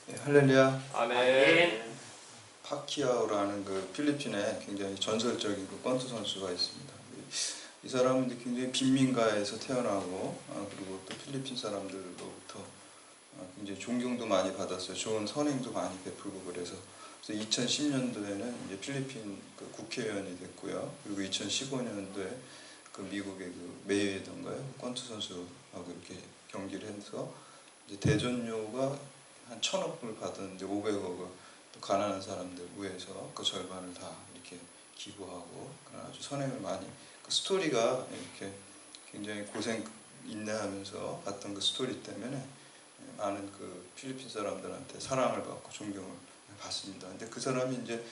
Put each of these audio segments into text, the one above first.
네, 할렐루야. 아멘. 파키아오라는 그 필리핀에 굉장히 전설적인 그 권투 선수가 있습니다. 이 사람은 이제 굉장히 빈민가에서 태어나고 그리고 또 필리핀 사람들로부터 굉장히 존경도 많이 받았어요. 좋은 선행도 많이 베풀고 그래서 2010년도에는 이제 필리핀 그 국회의원이 됐고요. 그리고 2015년도에 그 미국의 그 메이웨더인가요? 권투 선수하고 이렇게 경기를 해서 이제 대전료가 한 1,000억 불 받았는데 500억을 또 가난한 사람들 위해서 그 절반을 다 이렇게 기부하고 그런 아주 선행을 많이 그 스토리가 이렇게 굉장히 고생 인내하면서 봤던 그 스토리 때문에 많은 그 필리핀 사람들한테 사랑을 받고 존경을 받습니다. 근데 그 사람이 이제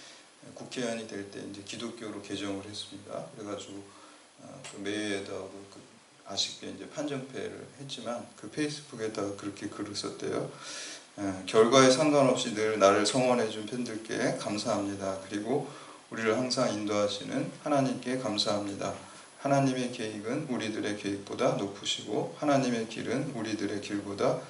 국회의원이 될 때 이제 기독교로 개정을 했습니다. 그래가지고 그 메이웨더하고 그 아쉽게 이제 판정패를 했지만 그 페이스북에다가 그렇게 글을 썼대요. 결과에 상관없이 늘 나를 성원해준 팬들께 감사합니다. 그리고 우리를 항상 인도하시는 하나님께 감사합니다. 하나님의 계획은 우리들의 계획보다 높으시고 하나님의 길은 우리들의 길보다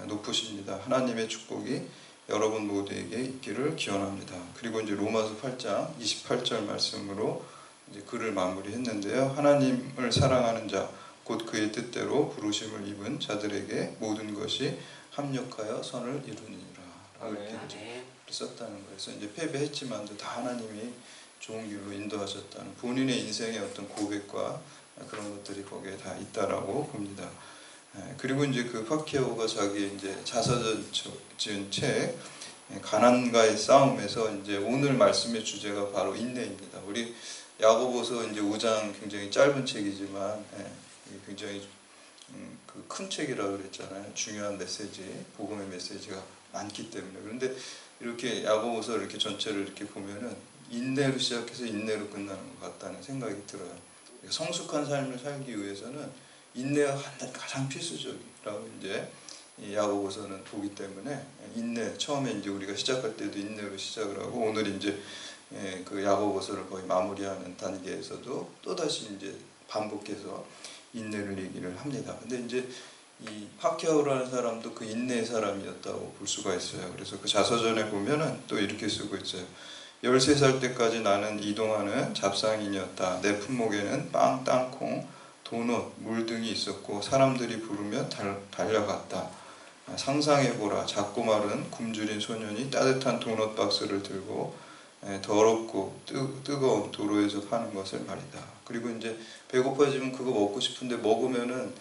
높으십니다. 하나님의 축복이 여러분 모두에게 있기를 기원합니다. 그리고 이제 로마서 8장 28절 말씀으로 이제 글을 마무리했는데요. 하나님을 사랑하는 자, 곧 그의 뜻대로 부르심을 입은 자들에게 모든 것이 합력하여 선을 이루니라. 이렇게 이제 썼다는 거예요. 그래서 이제 패배했지만도 다 하나님이 좋은 길로 인도하셨다는 본인의 인생의 어떤 고백과 그런 것들이 거기에 다 있다라고 봅니다. 그리고 이제 그 파키아오가 자기 이제 자서전 지은 책 가난과의 싸움에서 이제 오늘 말씀의 주제가 바로 인내입니다. 우리 야고보서 이제 5장 굉장히 짧은 책이지만 굉장히 그 큰 책이라고 그랬잖아요. 중요한 메시지, 복음의 메시지가 많기 때문에. 그런데 이렇게 야고보서 이렇게 전체를 이렇게 보면은 인내로 시작해서 인내로 끝나는 것 같다는 생각이 들어요. 성숙한 삶을 살기 위해서는 인내가 가장 필수적이라고 이제 야고보서는 보기 때문에 인내, 처음에 이제 우리가 시작할 때도 인내로 시작을 하고 오늘 이제 그 야고보서를 거의 마무리하는 단계에서도 또다시 이제 반복해서 인내를 얘기를 합니다. 근데 이제 이 파키아오라는 사람도 그 인내의 사람이었다고 볼 수가 있어요. 그래서 그 자서전에 보면은 또 이렇게 쓰고 있어요. 13살 때까지 나는 이동하는 잡상인이었다. 내 품목에는 빵, 땅콩, 도넛, 물 등이 있었고 사람들이 부르면 달려갔다. 상상해보라. 작고 마른 굶주린 소년이 따뜻한 도넛 박스를 들고 더럽고 뜨거운 도로에서 파는 것을 말이다. 그리고 이제 배고파지면 그거 먹고 싶은데 먹으면은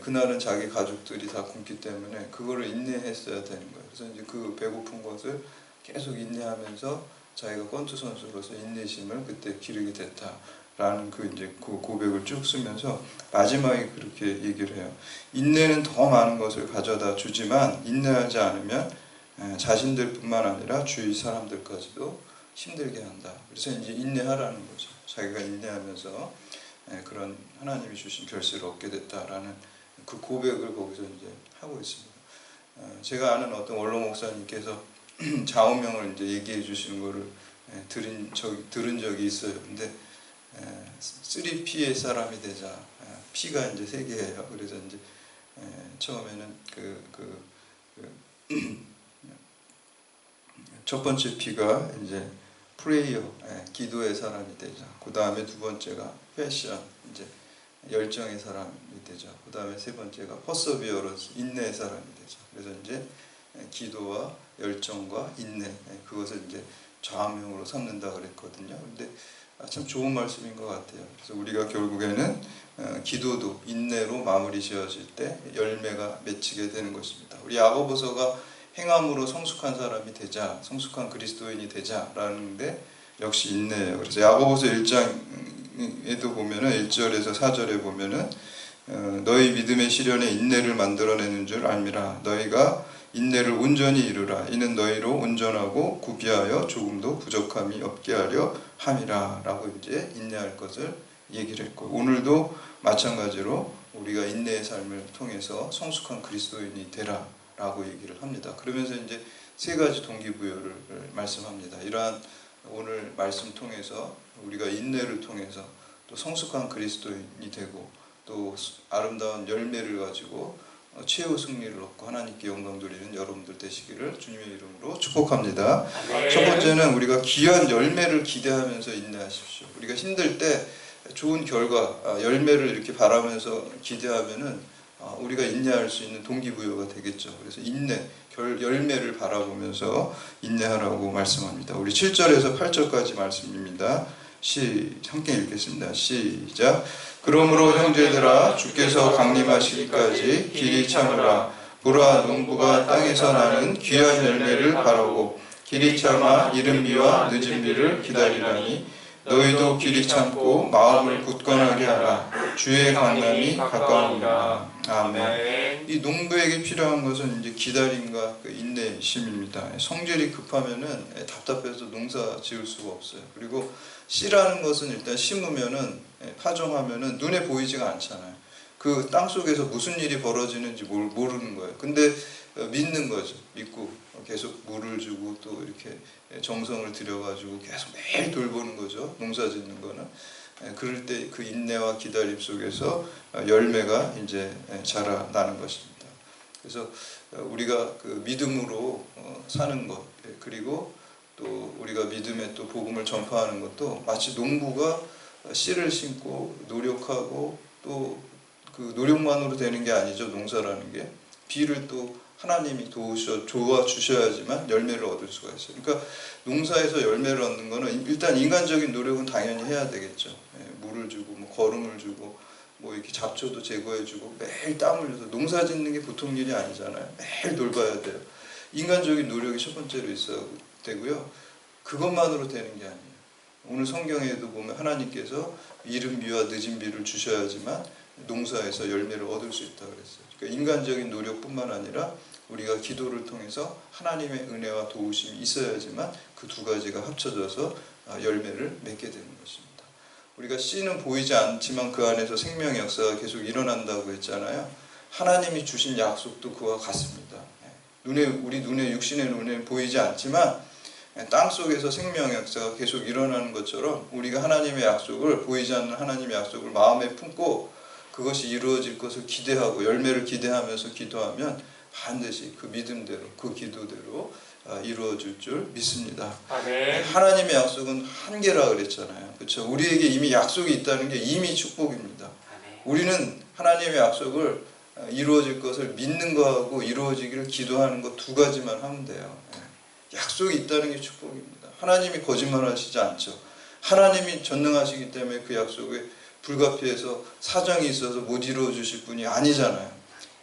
그날은 자기 가족들이 다 굶기 때문에 그거를 인내했어야 되는 거예요. 그래서 이제 그 배고픈 것을 계속 인내하면서 자기가 권투 선수로서 인내심을 그때 기르게 됐다라는 그 이제 그 고백을 쭉 쓰면서 마지막에 그렇게 얘기를 해요. 인내는 더 많은 것을 가져다 주지만 인내하지 않으면 자신들뿐만 아니라 주위 사람들까지도 힘들게 한다. 그래서 이제 인내하라는 거죠. 자기가 인내하면서 그런 하나님이 주신 결실을 얻게 됐다라는 그 고백을 거기서 이제 하고 있습니다. 제가 아는 어떤 원로 목사님께서 좌우명을 이제 얘기해 주시는 거를 들은 적이 있어요. 근데 3P의 사람이 되자. P가 이제 3개예요. 그래서 이제 처음에는 첫 번째 P가 이제 프레이어, 기도의 사람이 되자. 그 다음에 두 번째가 패션, 이제 열정의 사람이 되자. 그 다음에 세 번째가 퍼서비어런스, 인내의 사람이 되자. 그래서 이제 기도와 열정과 인내, 그것을 이제 좌우명으로 삼는다 그랬거든요. 근데 참 좋은 말씀인 것 같아요. 그래서 우리가 결국에는 기도도 인내로 마무리 지어질 때 열매가 맺히게 되는 것입니다. 우리 야고보서가 행함으로 성숙한 사람이 되자, 성숙한 그리스도인이 되자라는데 역시 인내예요. 그래서 야고보서 1장에도 보면은 1절에서 4절에 보면은 너희 믿음의 시련에 인내를 만들어내는 줄 알미라. 너희가 인내를 온전히 이루라. 이는 너희로 온전하고 구비하여 조금도 부족함이 없게 하려 함이라. 라고 이제 인내할 것을 얘기를 했고, 오늘도 마찬가지로 우리가 인내의 삶을 통해서 성숙한 그리스도인이 되라 라고 얘기를 합니다. 그러면서 이제 세 가지 동기부여를 말씀합니다. 이러한 오늘 말씀 통해서 우리가 인내를 통해서 또 성숙한 그리스도인이 되고 또 아름다운 열매를 가지고 최후 승리를 얻고 하나님께 영광 돌리는 여러분들 되시기를 주님의 이름으로 축복합니다. 네. 첫 번째는 우리가 귀한 열매를 기대하면서 인내하십시오. 우리가 힘들 때 좋은 결과, 열매를 이렇게 바라면서 기대하면은 우리가 인내할 수 있는 동기부여가 되겠죠. 그래서 인내, 열매를 바라보면서 인내하라고 말씀합니다. 우리 7절에서 8절까지 말씀입니다. 함께 읽겠습니다. 시작. 그러므로 형제들아 주께서 강림하시기까지 길이 참으라. 보라 농부가 땅에서 나는 귀한 열매를 바라고 길이 참아 이른 비와 늦은 비를 기다리라니 너희도 길이 참고 마음을 굳건하게 하라. 주의 강림이 가까우니라. 아멘. 이 농부에게 필요한 것은 이제 기다림과 그 인내심입니다. 성질이 급하면은 답답해서 농사 지을 수가 없어요. 그리고 씨라는 것은 일단 심으면은 파종하면은 눈에 보이지가 않잖아요. 그 땅 속에서 무슨 일이 벌어지는지 모르는 거예요. 근데 믿는 거죠. 믿고 계속 물을 주고 또 이렇게 정성을 들여가지고 계속 매일 돌보는 거죠. 농사 짓는 거는. 그럴 때 그 인내와 기다림 속에서 열매가 이제 자라나는 것입니다. 그래서 우리가 그 믿음으로 사는 것, 그리고 또 우리가 믿음의 또 복음을 전파하는 것도 마치 농부가 씨를 심고 노력하고 또 그 노력만으로 되는 게 아니죠. 농사라는 게 비를 또 하나님이 도와주셔야지만 열매를 얻을 수가 있어요. 그러니까 농사에서 열매를 얻는 거는 일단 인간적인 노력은 당연히 해야 되겠죠. 물을 주고 뭐 거름을 주고 뭐 이렇게 잡초도 제거해주고 매일 땀 흘려서 농사 짓는 게 보통 일이 아니잖아요. 매일 돌봐야 돼요. 인간적인 노력이 첫 번째로 있어야 되고요. 그것만으로 되는 게 아니에요. 오늘 성경에도 보면 하나님께서 이른 비와 늦은 비를 주셔야지만 농사에서 열매를 얻을 수 있다고 그랬어요. 그러니까 인간적인 노력뿐만 아니라 우리가 기도를 통해서 하나님의 은혜와 도우심이 있어야지만 그 두 가지가 합쳐져서 열매를 맺게 되는 것입니다. 우리가 씨는 보이지 않지만 그 안에서 생명의 역사가 계속 일어난다고 했잖아요. 하나님이 주신 약속도 그와 같습니다. 우리 눈에 육신의 눈에 보이지 않지만 땅 속에서 생명의 역사가 계속 일어나는 것처럼 우리가 하나님의 약속을 보이지 않는 하나님의 약속을 마음에 품고 그것이 이루어질 것을 기대하고 열매를 기대하면서 기도하면 반드시 그 믿음대로 그 기도대로 이루어질 줄 믿습니다. 아멘. 하나님의 약속은 한계라 그랬잖아요. 그렇죠? 우리에게 이미 약속이 있다는 게 이미 축복입니다. 아멘. 우리는 하나님의 약속을 이루어질 것을 믿는 거하고 이루어지기를 기도하는 것 두 가지만 하면 돼요. 약속이 있다는 게 축복입니다. 하나님이 거짓말하시지 않죠. 하나님이 전능하시기 때문에 그 약속에 불가피해서 사정이 있어서 못 이루어 주실 분이 아니잖아요.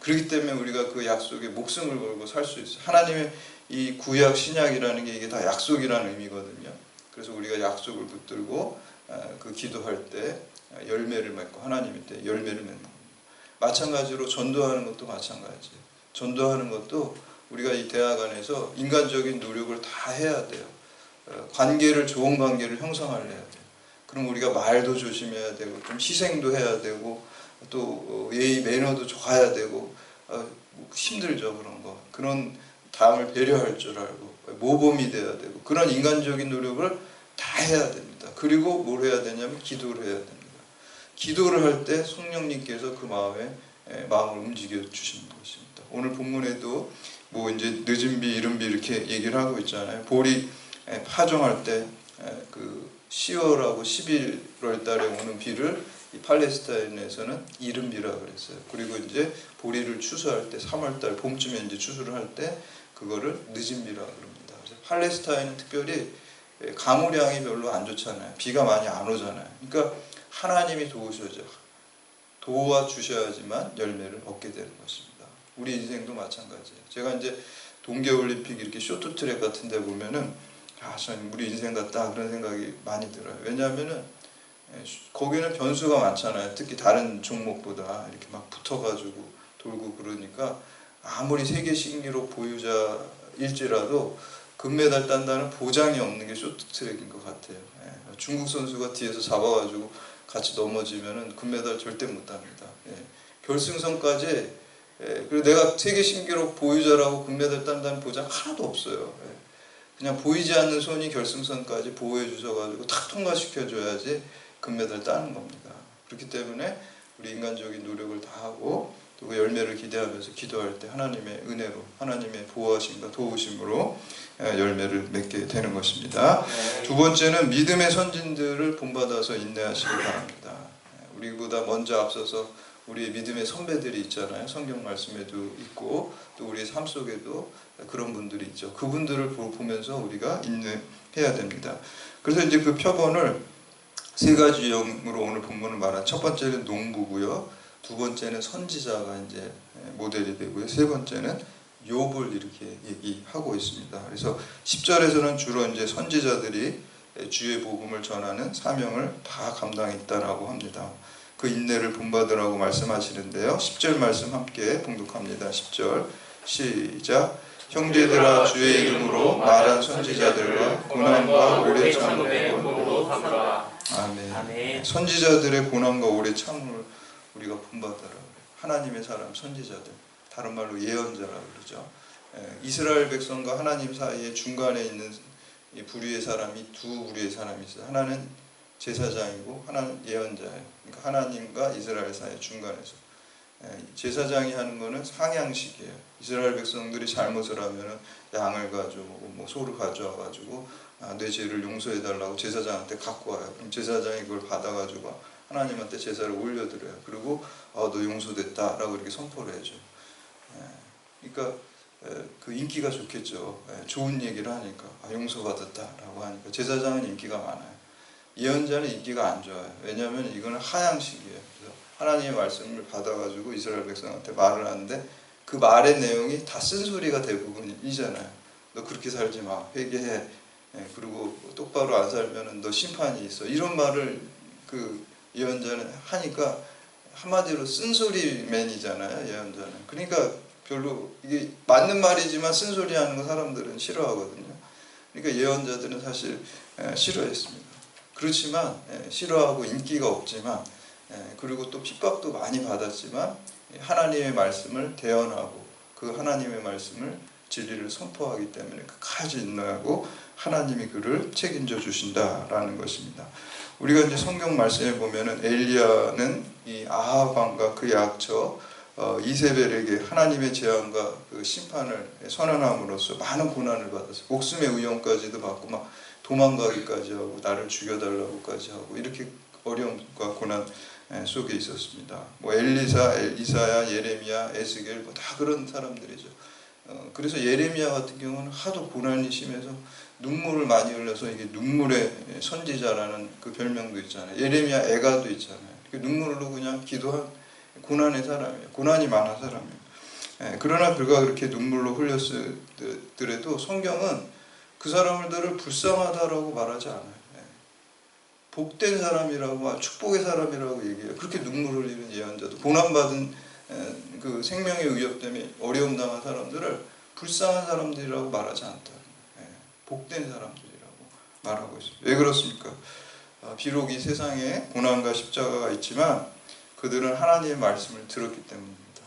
그렇기 때문에 우리가 그 약속에 목숨을 걸고 살 수 있어요. 하나님의 이 구약 신약이라는 게 이게 다 약속이라는 의미거든요. 그래서 우리가 약속을 붙들고 그 기도할 때 열매를 맺고 하나님의 때 열매를 맺는 겁니다. 마찬가지로 전도하는 것도 마찬가지예요. 전도하는 것도 우리가 이 대학 안에서 인간적인 노력을 다 해야 돼요. 좋은 관계를 형성하려야 돼요. 그럼 우리가 말도 조심해야 되고 좀 희생도 해야 되고 또 예의 매너도 좋아야 되고 힘들죠. 그런 다음을 배려할 줄 알고 모범이 돼야 되고 그런 인간적인 노력을 다 해야 됩니다. 그리고 뭘 해야 되냐면 기도를 해야 됩니다. 기도를 할 때 성령님께서 그 마음을 움직여 주시는 것입니다. 오늘 본문에도 뭐 이제 늦은 비, 이른 비 이렇게 얘기를 하고 있잖아요. 보리 파종할 때 그 10월하고 11월 달에 오는 비를 이 팔레스타인에서는 이른 비라 그랬어요. 그리고 이제 보리를 추수할 때 3월 달 봄쯤에 이제 추수를 할 때 그거를 늦은 비라 그럽니다. 그래서 팔레스타인은 특별히 강우량이 별로 안 좋잖아요. 비가 많이 안 오잖아요. 그러니까 하나님이 도와주셔야지만 열매를 얻게 되는 것입니다. 우리 인생도 마찬가지예요. 제가 이제 동계올림픽 이렇게 쇼트트랙 같은 데 보면은 참 우리 인생 같다 그런 생각이 많이 들어요. 왜냐하면은 거기는 변수가 많잖아요. 특히 다른 종목보다 이렇게 막 붙어가지고 돌고 그러니까 아무리 세계 신기록 보유자일지라도 금메달 딴다는 보장이 없는 게 쇼트트랙인 것 같아요. 중국 선수가 뒤에서 잡아가지고 같이 넘어지면은 금메달 절대 못 땁니다. 결승선까지 그리고 내가 세계 신기록 보유자라고 금메달 딴다는 보장 하나도 없어요. 그냥 보이지 않는 손이 결승선까지 보호해 주셔가지고 탁 통과시켜줘야지 금메달 따는 겁니다. 그렇기 때문에 우리 인간적인 노력을 다 하고 또 그 열매를 기대하면서 기도할 때 하나님의 은혜로 하나님의 보호하심과 도우심으로 열매를 맺게 되는 것입니다. 두 번째는 믿음의 선진들을 본받아서 인내하시기 바랍니다. 우리보다 먼저 앞서서 우리의 믿음의 선배들이 있잖아요. 성경 말씀에도 있고 또 우리의 삶 속에도 그런 분들이 있죠. 그분들을 보면서 우리가 인내해야 됩니다. 그래서 이제 그 표본을 세 가지 유형으로 오늘 본문을 말한 첫 번째는 농부고요. 두 번째는 선지자가 이제 모델이 되고요. 세 번째는 욥을 이렇게 얘기하고 있습니다. 그래서 10절에서는 주로 이제 선지자들이 주의 복음을 전하는 사명을 다 감당했다라고 합니다. 그 인내를 본받으라고 말씀하시는데요. 10절 말씀 함께 봉독합니다. 10절 시작. 형제들아 주의 이름으로 말한 선지자들과 고난과 오래 참음의 본보로 삼으라. 아멘. 선지자들의 고난과 오래 참음을 우리가 본받으라. 하나님의 사람 선지자들, 다른 말로 예언자라고 그러죠. 이스라엘 백성과 하나님 사이에 중간에 있는 이 부류의 사람이 두 부류의 사람이 있어요. 하나는 제사장이고 하나는 예언자예요. 그러니까 하나님과 이스라엘 사이 중간에서 제사장이 하는 거는 상향식이에요. 이스라엘 백성들이 잘못을 하면은 양을 가져오고 뭐 소를 가져와 가지고 내 죄를 용서해 달라고 제사장한테 갖고 와요. 그럼 제사장이 그걸 받아 가지고 하나님한테 제사를 올려드려요. 그리고 너 용서됐다라고 이렇게 선포를 해줘요. 그러니까 그 인기가 좋겠죠. 좋은 얘기를 하니까 용서받았다라고 하니까 제사장은 인기가 많아요. 예언자는 인기가 안 좋아요. 왜냐하면 이거는 하향식이에요. 그래서 하나님의 말씀을 받아가지고 이스라엘 백성한테 말을 하는데 그 말의 내용이 다 쓴소리가 대부분이잖아요. 너 그렇게 살지 마. 회개해. 그리고 똑바로 안 살면 너 심판이 있어. 이런 말을 그 예언자는 하니까 한마디로 쓴소리맨이잖아요. 예언자는. 그러니까 별로 이게 맞는 말이지만 쓴소리하는 거 사람들은 싫어하거든요. 그러니까 예언자들은 사실 싫어했습니다. 그렇지만 싫어하고 인기가 없지만 그리고 또 핍박도 많이 받았지만 하나님의 말씀을 대언하고 그 하나님의 말씀을 진리를 선포하기 때문에 끝까지 인내하고 하나님이 그를 책임져 주신다라는 것입니다. 우리가 이제 성경 말씀에 보면은 엘리야는 이 아합 왕과 그의 악처 이세벨에게 하나님의 재앙과 그 심판을 선언함으로써 많은 고난을 받았어요. 목숨의 위험까지도 받고 막 도망가기까지 하고 나를 죽여달라고까지 하고 이렇게 어려움과 고난 속에 있었습니다. 뭐 엘리사, 이사야, 예레미야, 에스겔 뭐 다 그런 사람들이죠. 그래서 예레미야 같은 경우는 하도 고난이 심해서 눈물을 많이 흘려서 이게 눈물의 선지자라는 그 별명도 있잖아요. 예레미야 애가도 있잖아요. 눈물로 그냥 기도한 고난의 사람이에요. 고난이 많은 사람이에요. 그러나 그가 그렇게 눈물로 흘렸더라도 성경은 그 사람들을 불쌍하다라고 말하지 않아요. 복된 사람이라고 축복의 사람이라고 얘기해요. 그렇게 눈물을 흘리는 예언자도 고난받은 그 생명의 위협 때문에 어려움 당한 사람들을 불쌍한 사람들이라고 말하지 않다. 복된 사람들이라고 말하고 있습니다. 왜 그렇습니까? 비록 이 세상에 고난과 십자가가 있지만 그들은 하나님의 말씀을 들었기 때문입니다.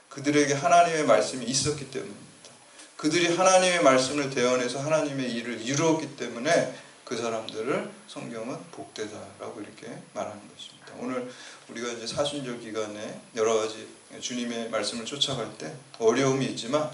그들에게 하나님의 말씀이 있었기 때문입니다. 그들이 하나님의 말씀을 대언해서 하나님의 일을 이루었기 때문에 그 사람들을 성경은 복되다라고 이렇게 말하는 것입니다. 오늘 우리가 이제 사순절 기간에 여러 가지 주님의 말씀을 쫓아갈 때 어려움이 있지만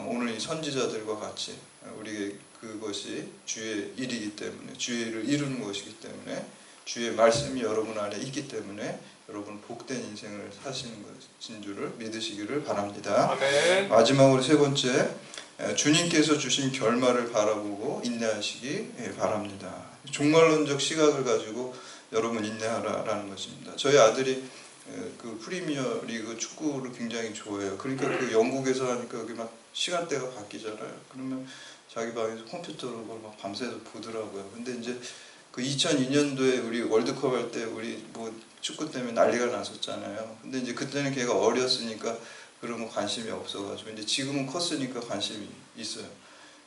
오늘 이 선지자들과 같이 우리의 그것이 주의 일이기 때문에 주의 일을 이루는 것이기 때문에 주의 말씀이 여러분 안에 있기 때문에 여러분 복된 인생을 사시는 것인 줄을 믿으시기를 바랍니다. 아멘. 마지막으로 세 번째, 주님께서 주신 결말을 바라보고 인내하시기 바랍니다. 종말론적 시각을 가지고 여러분 인내하라라는 것입니다. 저희 아들이 그 프리미어 리그 축구를 굉장히 좋아해요. 그러니까 그 영국에서 하니까 여기 막 시간대가 바뀌잖아요. 그러면 자기 방에서 컴퓨터로 그걸 막 밤새서 보더라고요. 근데 이제 그 2002년도에 우리 월드컵 할 때 우리 뭐 축구 때문에 난리가 났었잖아요. 근데 이제 그때는 걔가 어렸으니까 그런 거 관심이 없어가지고 이제 지금은 컸으니까 관심이 있어요.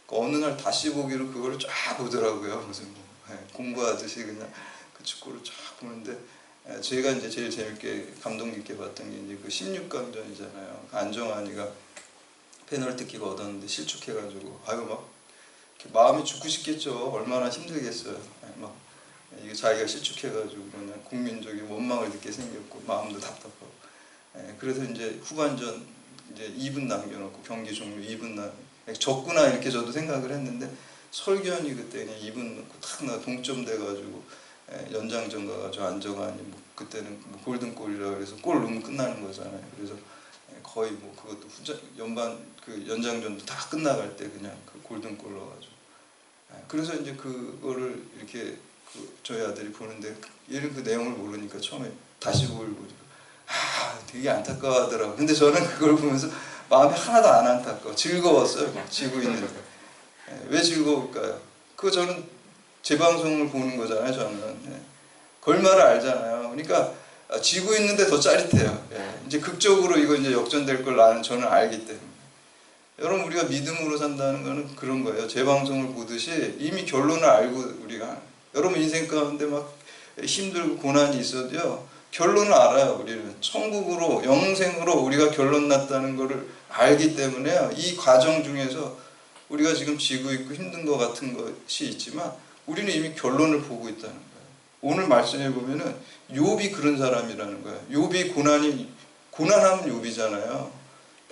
그러니까 어느 날 다시 보기로 그거를 쫙 보더라고요. 무슨 뭐 공부하듯이 그냥 그 축구를 쫙 보는데 제가 이제 제일 재밌게 감동 깊게 봤던 게 이제 그 16강전이잖아요. 안정환이가 페널티킥 얻었는데 실축해가지고 아유 막 마음이 죽고 싶겠죠. 얼마나 힘들겠어요. 막 이게 자기가 실축해가지고 그냥 국민적인 원망을 느끼게 생겼고 마음도 답답하고. 그래서 이제 후반전 이제 2분 남겨놓고 경기 종료 2분 졌구나 이렇게 저도 생각을 했는데 설교현이 그때 그냥 2분 넣고 탁 나 동점 돼가지고 연장전 가가지고 안정환이 뭐 그때는 뭐 골든골이라 그래서 골 넣으면 끝나는 거잖아요. 그래서 거의 뭐 그것도 연반 그 연장전도 다 끝나갈 때 그냥 그 골든골 넣어가지고 그래서 이제 그거를 이렇게 저희 아들이 보는데 얘는 그 내용을 모르니까 처음에 다시 보고 되게 안타까워하더라고요. 근데 저는 그걸 보면서 마음이 하나도 안 안타까워. 즐거웠어요. 막 지고 있는데. 왜 즐거울까요? 그거 저는 재방송을 보는 거잖아요. 저는 걸말을 알잖아요. 그러니까 지고 있는데 더 짜릿해요. 이제 극적으로 이거 이제 역전될 걸 저는 알기 때문에. 여러분 우리가 믿음으로 산다는 거는 그런 거예요. 재방송을 보듯이 이미 결론을 알고 우리가 여러분 인생 가운데 막 힘들고 고난이 있어도요. 결론을 알아요. 우리는 천국으로 영생으로 우리가 결론 났다는 것을 알기 때문에요. 이 과정 중에서 우리가 지금 지고 있고 힘든 것 같은 것이 있지만 우리는 이미 결론을 보고 있다는 거예요. 오늘 말씀해 보면은 욥이 그런 사람이라는 거예요. 욥이 고난하면 욥이잖아요.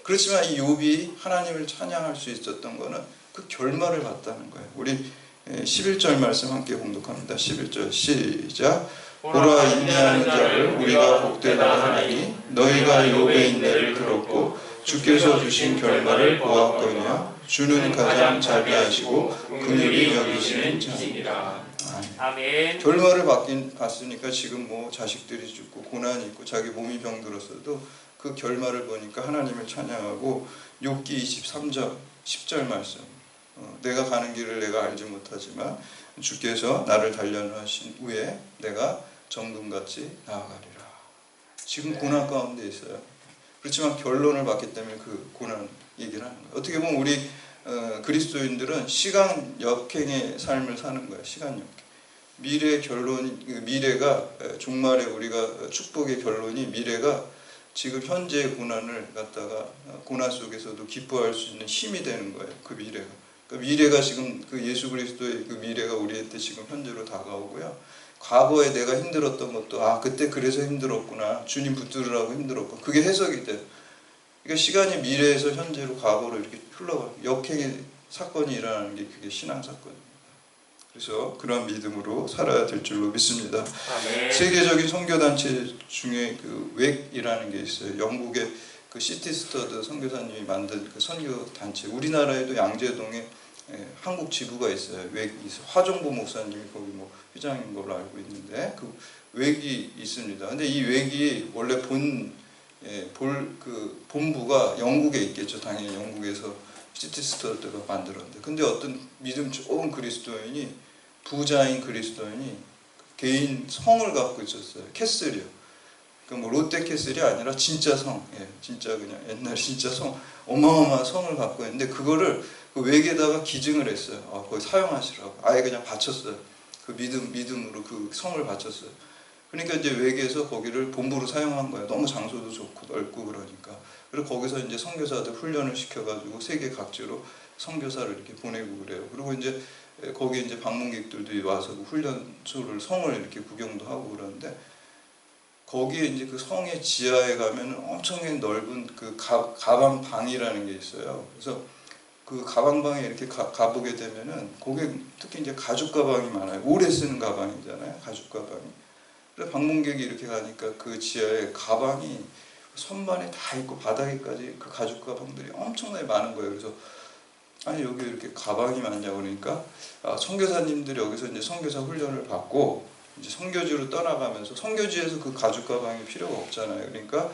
그렇지만 이 욥이 하나님을 찬양할 수 있었던 거는 그 결말을 봤다는 거예요. 우리 11절 말씀 함께 봉독합니다. 11절 시작. 보라 인내하는 자를 우리가 복되다 하나니 너희가 욥의 인내를 들었고 주께서 주신 결말을 보았거니와 주는 가장 자비하시고 긍휼히 여기시는 자니라. 아멘. 결말을 봤으니까 지금 뭐 자식들이 죽고 고난이 있고 자기 몸이 병들었어도 그 결말을 보니까 하나님을 찬양하고 욥기 23절 10절 말씀 내가 가는 길을 내가 알지 못하지만 주께서 나를 단련하신 후에 내가 정금같이 나아가리라. 지금 고난 가운데 있어요. 그렇지만 결론을 봤기 때문에 그 고난 얘기를 하는 거예요. 어떻게 보면 우리 그리스도인들은 시간 역행의 삶을 사는 거예요. 시간 역행. 미래의 결론, 미래가 종말에 우리가 축복의 결론이 미래가 지금 현재의 고난을 갖다가 고난 속에서도 기뻐할 수 있는 힘이 되는 거예요. 그 미래가. 그 미래가 지금 그 예수 그리스도의 그 미래가 우리한테 지금 현재로 다가오고요. 과거에 내가 힘들었던 것도 그때 그래서 힘들었구나. 주님 붙들으라고 힘들었고 그게 해석이 돼요. 그러니까 시간이 미래에서 현재로 과거로 이렇게 흘러가요. 역행의 사건이 일어나는 게 그게 신앙 사건입니다. 그래서 그런 믿음으로 살아야 될 줄로 믿습니다. 아멘. 세계적인 선교단체 중에 그 웩이라는 게 있어요. 영국의 그 시티스터드 선교사님이 만든 그 선교단체. 우리나라에도 양재동에 한국 지부가 있어요. 웩이 있어요. 화정보 목사님이 거기 뭐 회장인 걸로 알고 있는데 그 웩이 있습니다. 근데 이 웩이 원래 본부가 영국에 있겠죠. 당연히 영국에서 시티스터드가 만들었는데 근데 어떤 믿음 좋은 그리스도인이 부자인 그리스도인이 개인 성을 갖고 있었어요. 캐슬이요. 그러니까 뭐 롯데 캐슬이 아니라 진짜 성, 진짜 그냥 옛날 진짜 성, 어마어마한 성을 갖고 있는데 그거를 그 웩에다가 기증을 했어요. 거기 사용하시라고. 아예 그냥 바쳤어요. 그 믿음으로 그 성을 바쳤어요. 그러니까 이제 웩에서 거기를 본부로 사용한 거예요. 너무 장소도 좋고 넓고 그러니까. 그리고 거기서 이제 선교사들 훈련을 시켜가지고 세계 각지로 선교사를 이렇게 보내고 그래요. 그리고 이제 거기 이제 방문객들도 와서 그 훈련소를 성을 이렇게 구경도 하고 그러는데 거기에 이제 그 성의 지하에 가면은 엄청나게 넓은 그 가방방이라는 게 있어요. 그래서 그 가방방에 이렇게 가보게 되면은 거기에 특히 이제 가죽 가방이 많아요. 오래 쓰는 가방이잖아요. 가죽 가방이. 그래서 방문객이 이렇게 가니까 그 지하에 가방이 선반에 다 있고 바닥에까지 그 가죽 가방들이 엄청나게 많은 거예요. 그래서 아니 여기 이렇게 가방이 많냐고 그러니까 선교사님들이 여기서 이제 선교사 훈련을 받고 이제 선교지로 떠나가면서 선교지에서 그 가죽 가방이 필요가 없잖아요. 그러니까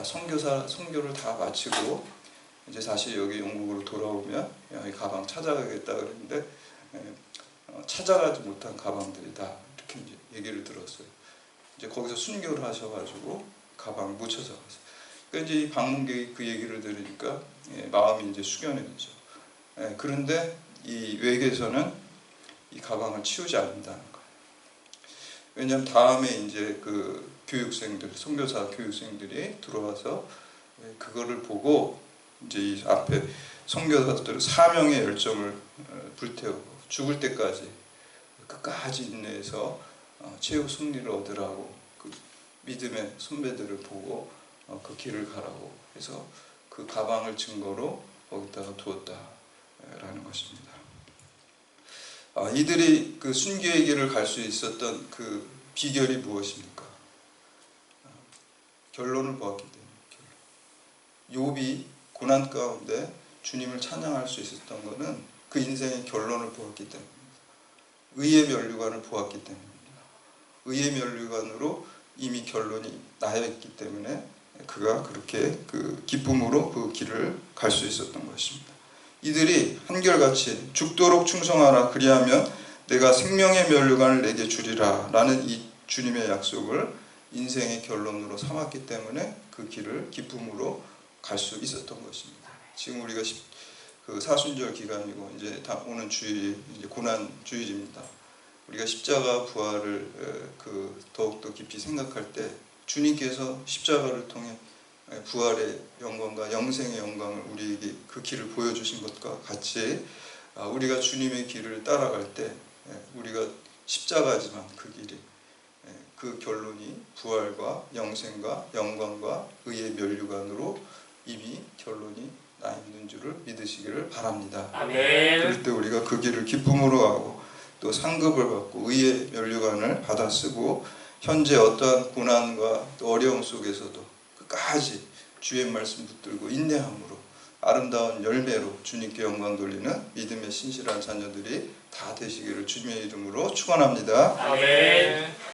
선교를 다 마치고 이제 다시 여기 영국으로 돌아오면 이 가방 찾아가겠다 그랬는데 찾아가지 못한 가방들이다 이렇게 이제 얘기를 들었어요. 이제 거기서 순교를 하셔가지고 가방을 묻혀서 갔어요. 그러니까 이제 이 방문객이 그 얘기를 들으니까 마음이 이제 숙연해지죠. 그런데 이 웩에서는 이 가방을 치우지 않는다는 거예요. 왜냐하면 다음에 이제 그 교육생들, 선교사 교육생들이 들어와서 그거를 보고 이제 이 앞에 선교사들 사명의 열정을 불태우고 죽을 때까지 끝까지 인내해서 최후 승리를 얻으라고 그 믿음의 선배들을 보고 그 길을 가라고 해서 그 가방을 증거로 거기다가 두었다라는 것입니다. 이들이 그 순교의 길을 갈 수 있었던 그 비결이 무엇입니까? 결론을 보았기 때문에. 욥이 고난 가운데 주님을 찬양할 수 있었던 것은 그 인생의 결론을 보았기 때문입니다. 의의 면류관을 보았기 때문입니다. 의의 면류관으로 이미 결론이 나였기 때문에 그가 그렇게 그 기쁨으로 그 길을 갈 수 있었던 것입니다. 이들이 한결같이 죽도록 충성하라 그리하면 내가 생명의 면류관을 내게 주리라 라는 이 주님의 약속을 인생의 결론으로 삼았기 때문에 그 길을 기쁨으로 갈 수 있었던 것입니다. 지금 우리가 그 사순절 기간이고 이제 오는 주일이 이제 고난 주일입니다. 우리가 십자가 부활을 그 더욱더 깊이 생각할 때 주님께서 십자가를 통해 부활의 영광과 영생의 영광을 우리에게 그 길을 보여주신 것과 같이 우리가 주님의 길을 따라갈 때 우리가 십자가지만 그 길이 그 결론이 부활과 영생과 영광과 의의 면류관으로 이미 결론이 나 있는 줄을 믿으시기를 바랍니다. 아멘. 그럴 때 우리가 그 길을 기쁨으로 가고 또 상급을 받고 의의 면류관을 받아 쓰고 현재 어떠한 고난과 또 어려움 속에서도 끝까지 주의 말씀 붙들고 인내함으로 아름다운 열매로 주님께 영광 돌리는 믿음의 신실한 자녀들이 다 되시기를 주님의 이름으로 축원합니다. 아멘.